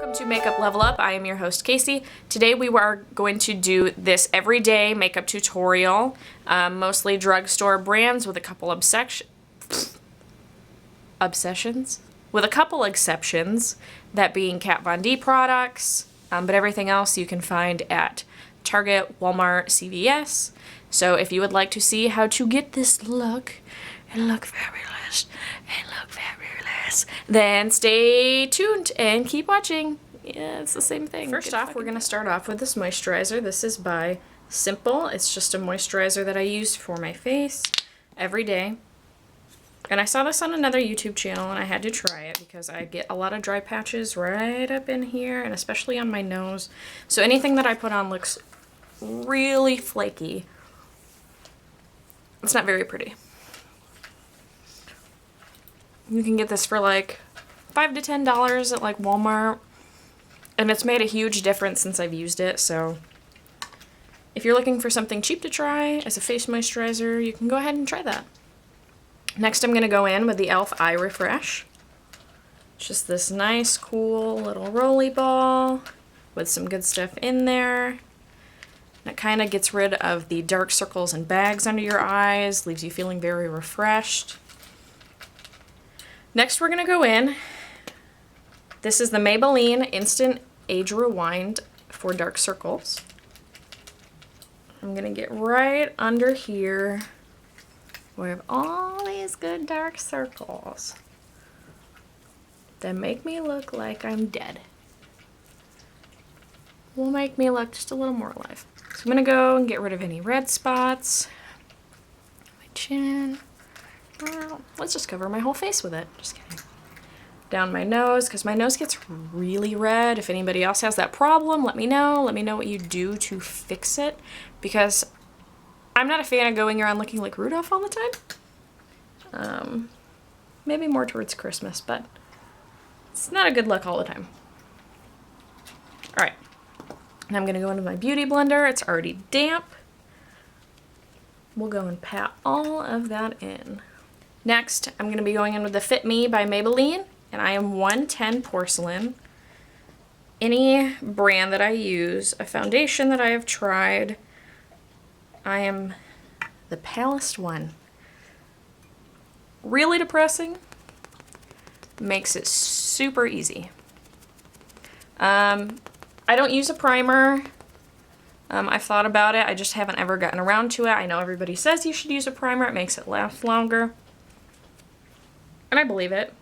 Welcome to Makeup Level Up. I am your host, Casey. Today we are going to do this everyday makeup tutorial, mostly drugstore brands with a couple obsessions? With a couple exceptions, that being Kat Von D products, but everything else you can find at Target, Walmart, CVS. So if you would like to see how to get this look and look fabulous, then stay tuned and keep watching. Yeah, it's the same thing. First off, we're going to start off with this moisturizer. This is by Simple. It's just a moisturizer that I use for my face every day. And I saw this on another YouTube channel and I had to try it because I get a lot of dry patches right up in here and especially on my nose. So anything that I put on looks really flaky. It's not very pretty. You can get this for like $5 to $10 at like Walmart, and it's made a huge difference since I've used it. So if you're looking for something cheap to try as a face moisturizer, you can go ahead and try that. Next I'm going to go in with the e.l.f. Eye Refresh. It's just this nice cool little rolly ball with some good stuff in there. And it kind of gets rid of the dark circles and bags under your eyes, leaves you feeling very refreshed. Next we're going to go in. This is the Maybelline Instant Age Rewind for dark circles. I'm going to get right under here where I have all these good dark circles that make me look like I'm dead. Will make me look just a little more alive. So I'm going to go and get rid of any red spots. My chin. Let's just cover my whole face with it. Just kidding. Down my nose, because my nose gets really red. If anybody else has that problem, let me know. Let me know what you do to fix it, because I'm not a fan of going around looking like Rudolph all the time. Maybe more towards Christmas, but it's not a good look all the time. Alright, and I'm going to go into my Beauty Blender. It's already damp. We'll go and pat all of that in. Next, I'm going to be going in with the Fit Me by Maybelline, and I am 110 Porcelain. Any brand that I use, a foundation that I have tried, I am the palest one. Really depressing, makes it super easy. I don't use a primer. I've thought about it, I just haven't ever gotten around to it. I know everybody says you should use a primer, it makes it last longer. And I believe it.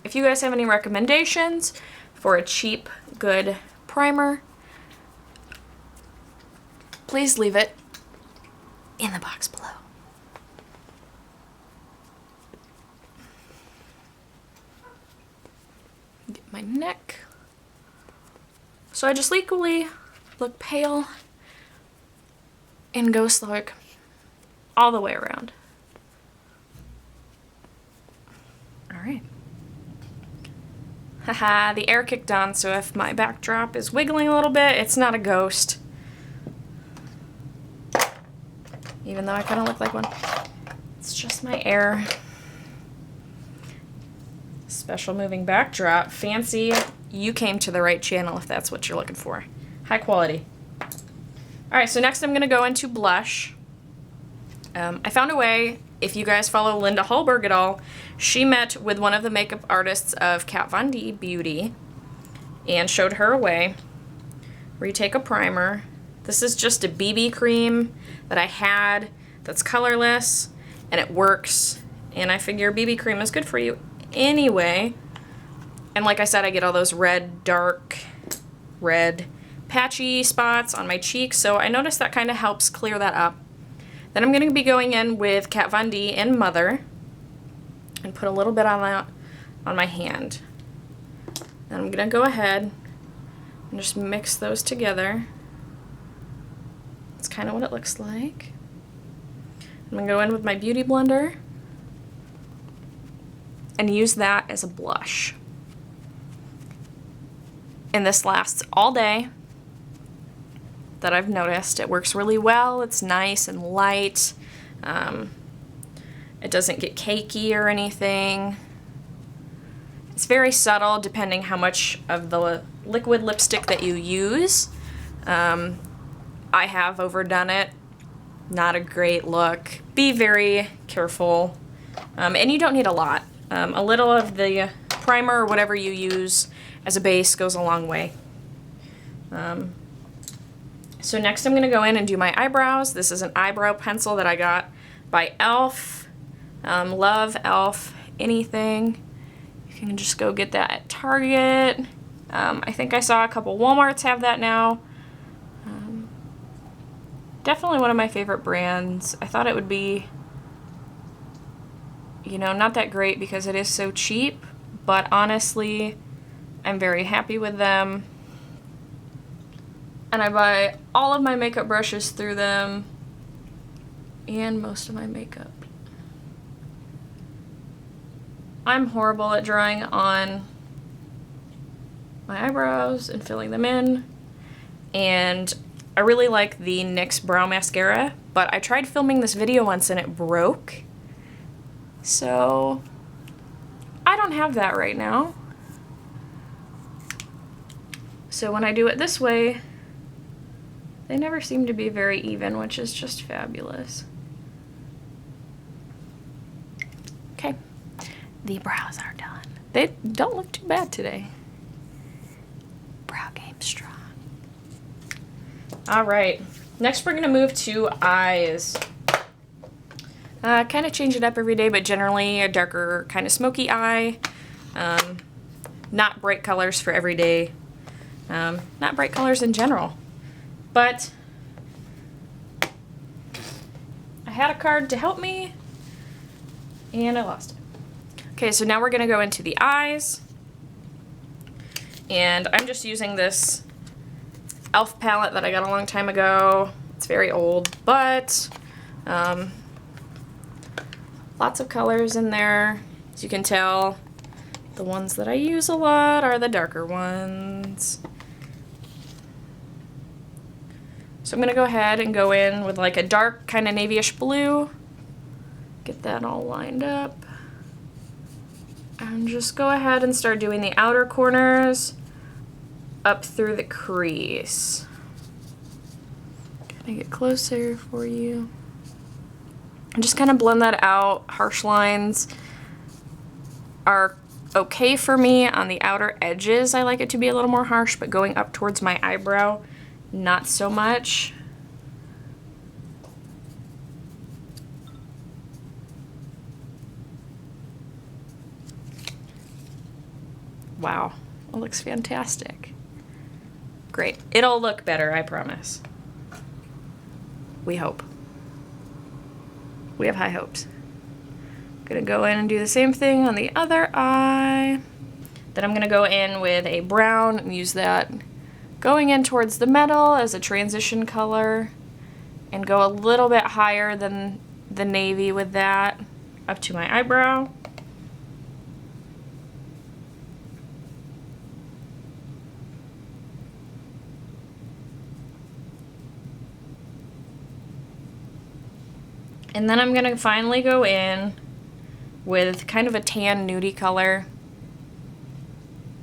If you guys have any recommendations for a cheap, good primer, please leave it in the box below. Get my neck. So I just equally look pale and ghost look all the way around. Alright. Haha, the air kicked on, so if my backdrop is wiggling a little bit, it's not a ghost. Even though I kind of look like one. It's just my air. Special moving backdrop. Fancy. You came to the right channel if that's what you're looking for. High quality. Alright, so next I'm going to go into blush. I found a way, if you guys follow Linda Hallberg at all, she met with one of the makeup artists of Kat Von D Beauty and showed her a way where you take a primer. This is just a BB cream that I had that's colorless and it works, and I figure BB cream is good for you anyway. And like I said, I get all those red, dark, red, patchy spots on my cheeks, so I noticed that kind of helps clear that up. Then I'm going to be going in with Kat Von D and Mother and put a little bit on that on my hand. And I'm going to go ahead and just mix those together. That's kind of what it looks like. I'm going to go in with my Beauty Blender and use that as a blush. And this lasts all day. That I've noticed. It works really well. It's nice and light. It doesn't get cakey or anything. It's It's very subtle depending how much of the liquid lipstick that you use. I have overdone it. Not a great look. Be very careful. And you don't need a lot. A little of the primer or whatever you use as a base goes a long way. So next I'm going to go in and do my eyebrows. This is an eyebrow pencil that I got by e.l.f. Love e.l.f. anything. You can just go get that at Target. I think I saw a couple Walmarts have that now. Definitely one of my favorite brands. I thought it would be, you know, not that great because it is so cheap, but honestly, I'm very happy with them. And I buy all of my makeup brushes through them and most of my makeup. I'm horrible at drawing on my eyebrows and filling them in, and I really like the NYX brow mascara, but I tried filming this video once and it broke, so I don't have that right now. So when I do it this way, they never seem to be very even, which is just fabulous. Okay, the brows are done. They don't look too bad today. Brow game strong. All right, next we're gonna move to eyes. Kind of change it up every day, but generally a darker kind of smoky eye. Not bright colors for every day. Not bright colors in general. But I had a card to help me and I lost it. Okay, so now we're gonna go into the eyes. And I'm just using this e.l.f. palette that I got a long time ago. It's very old, but lots of colors in there. As you can tell, the ones that I use a lot are the darker ones. So I'm gonna go ahead and go in with like a dark kind of navy-ish blue. Get that all lined up. And just go ahead and start doing the outer corners up through the crease. Gonna get closer for you. And just kind of blend that out. Harsh lines are okay for me on the outer edges. I like it to be a little more harsh, but going up towards my eyebrow, not so much. Wow, it looks fantastic. Great. It'll look better, I promise. We hope. We have high hopes. Gonna go in and do the same thing on the other eye. Then I'm gonna go in with a brown and use that going in towards the metal as a transition color and go a little bit higher than the navy with that up to my eyebrow. And then I'm gonna finally go in with kind of a tan nudie color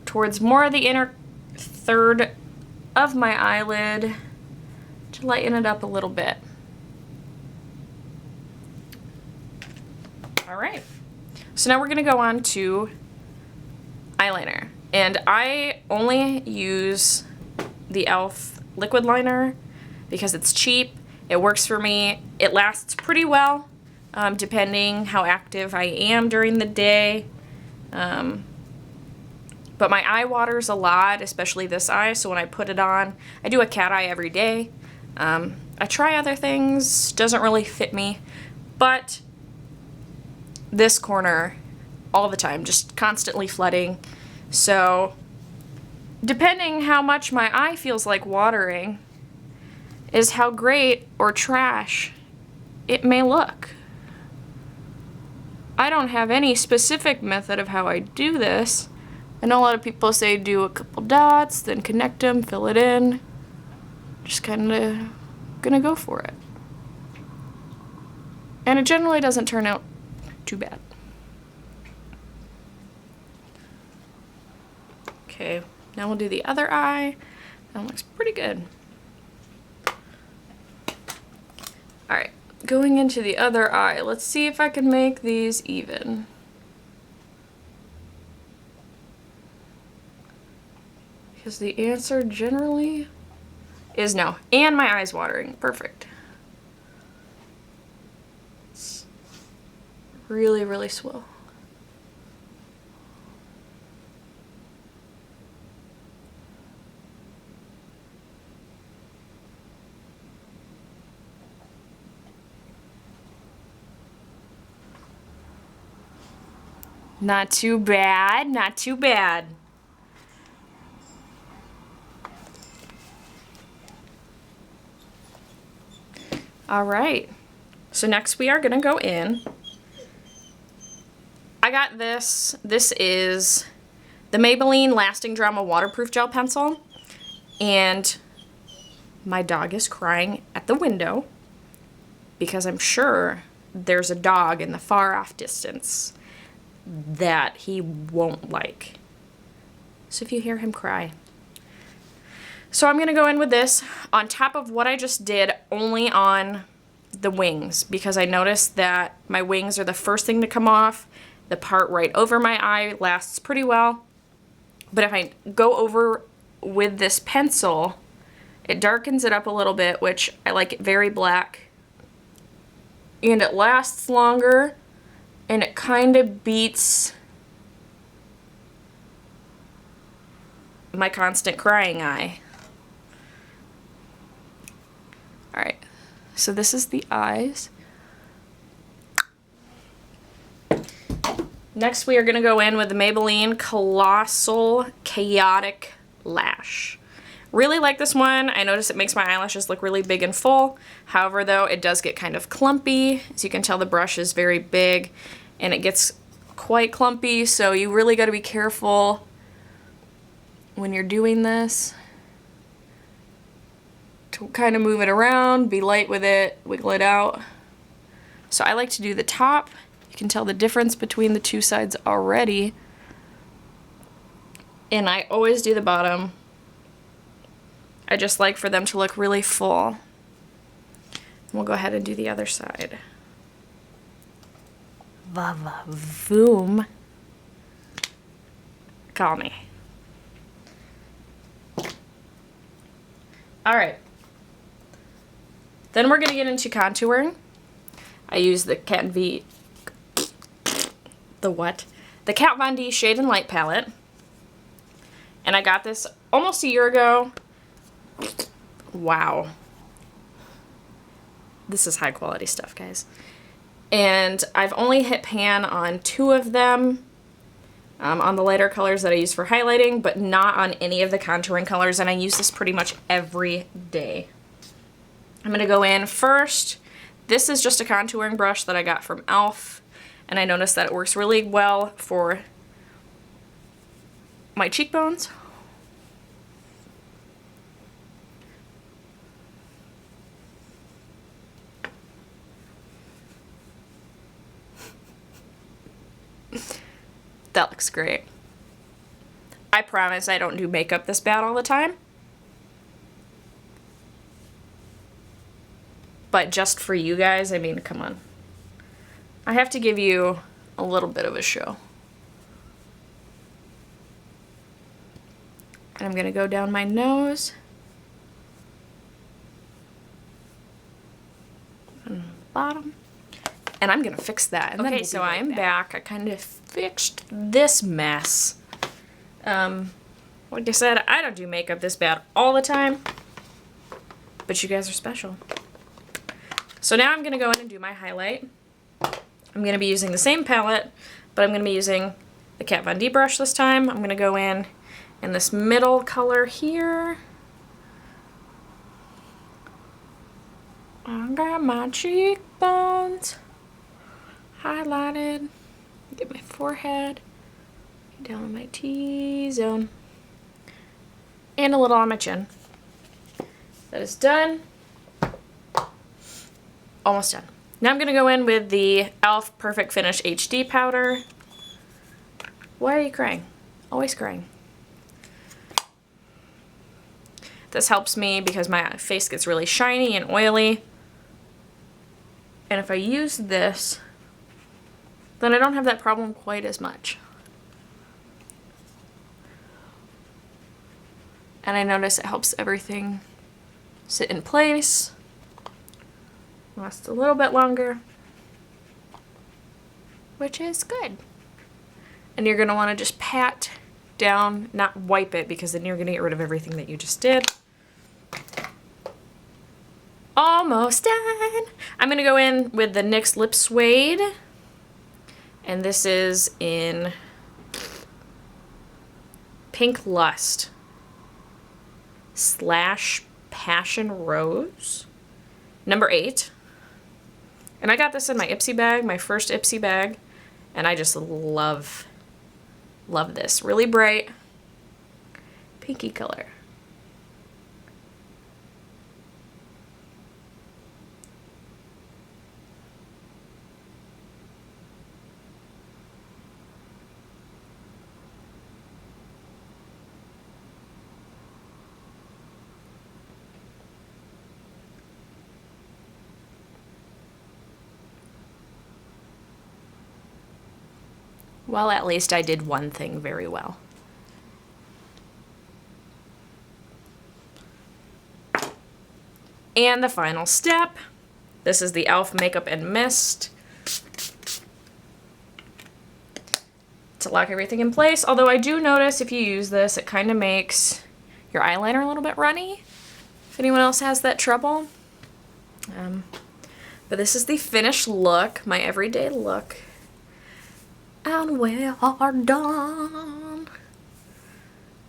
towards more of the inner third of my eyelid to lighten it up a little bit. All right, so now we're gonna go on to eyeliner. And I only use the e.l.f. liquid liner because it's cheap. It works for me. It lasts pretty well, depending how active I am during the day. But my eye waters a lot, especially this eye, so when I put it on, I do a cat eye every day. I try other things, doesn't really fit me, but this corner all the time, just constantly flooding. So depending how much my eye feels like watering is how great or trash it may look. I don't have any specific method of how I do this. I know a lot of people say do a couple dots, then connect them, fill it in. Just kind of gonna go for it. And it generally doesn't turn out too bad. Okay, now we'll do the other eye. That looks pretty good. Alright, going into the other eye, let's see if I can make these even. Because the answer generally is no. And my eye's watering. Perfect. It's really, really swell. Not too bad, not too bad. All right, so next we are gonna go in. I got this. This is the Maybelline Lasting Drama Waterproof Gel Pencil, and my dog is crying at the window because I'm sure there's a dog in the far off distance that he won't like. So if you hear him cry. So I'm gonna go in with this on top of what I just did, only on the wings, because I noticed that my wings are the first thing to come off. The part right over my eye lasts pretty well. But if I go over with this pencil, it darkens it up a little bit, which I like it very black. And it lasts longer. And it kind of beats my constant crying eye. Alright, so this is the eyes. Next we are going to go in with the Maybelline Colossal Chaotic Lash. Really like this one. I notice it makes my eyelashes look really big and full. However, though, it does get kind of clumpy. As you can tell, the brush is very big and it gets quite clumpy, so you really got to be careful when you're doing this to kind of move it around, be light with it, wiggle it out. So I like to do the top. You can tell the difference between the two sides already. And I always do the bottom. I just like for them to look really full. And we'll go ahead and do the other side. Va-va-voom. Call me. Alright. Then we're going to get into contouring. I use the Kat Von D Shade and Light palette. And I got this almost a year ago. Wow. This is high quality stuff, guys. And I've only hit pan on 2 of them, on the lighter colors that I use for highlighting, but not on any of the contouring colors, and I use this pretty much every day. I'm going to go in first. This is just a contouring brush that I got from e.l.f., and I noticed that it works really well for my cheekbones. That looks great. I promise I don't do makeup this bad all the time. But just for you guys, I mean, come on. I have to give you a little bit of a show. And I'm gonna go down my nose. And bottom. And I'm gonna fix that. And okay, so I'm back. I kind of fixed this mess. Like I said, I don't do makeup this bad all the time, but you guys are special. So now I'm gonna go in and do my highlight. I'm gonna be using the same palette, but I'm gonna be using the Kat Von D brush this time. I'm gonna go in this middle color here. I got my cheekbones highlighted. Get my forehead, get down on my T-zone, and a little on my chin. That is done. Almost done. Now I'm going to go in with the e.l.f. Perfect Finish HD powder. Why are you crying? Always crying. This helps me because my face gets really shiny and oily. And if I use this, then I don't have that problem quite as much. And I notice it helps everything sit in place, last a little bit longer, which is good. And you're gonna wanna just pat down, not wipe it, because then you're gonna get rid of everything that you just did. Almost done. I'm gonna go in with the NYX Lip Suede, and this is in Pink Lust / Passion Rose, number 8. And I got this in my Ipsy bag, my first Ipsy bag, and I just love this. Really bright, pinky color. Well, at least I did one thing very well. And the final step. This is the e.l.f. Makeup and Mist. To lock everything in place. Although I do notice if you use this, it kind of makes your eyeliner a little bit runny. If anyone else has that trouble. But this is the finished look, my everyday look. And we are done.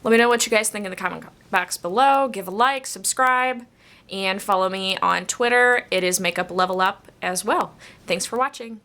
Let me know what you guys think in the comment box below. Give a like, subscribe, and follow me on Twitter. It is Makeup Level Up as well. Thanks for watching.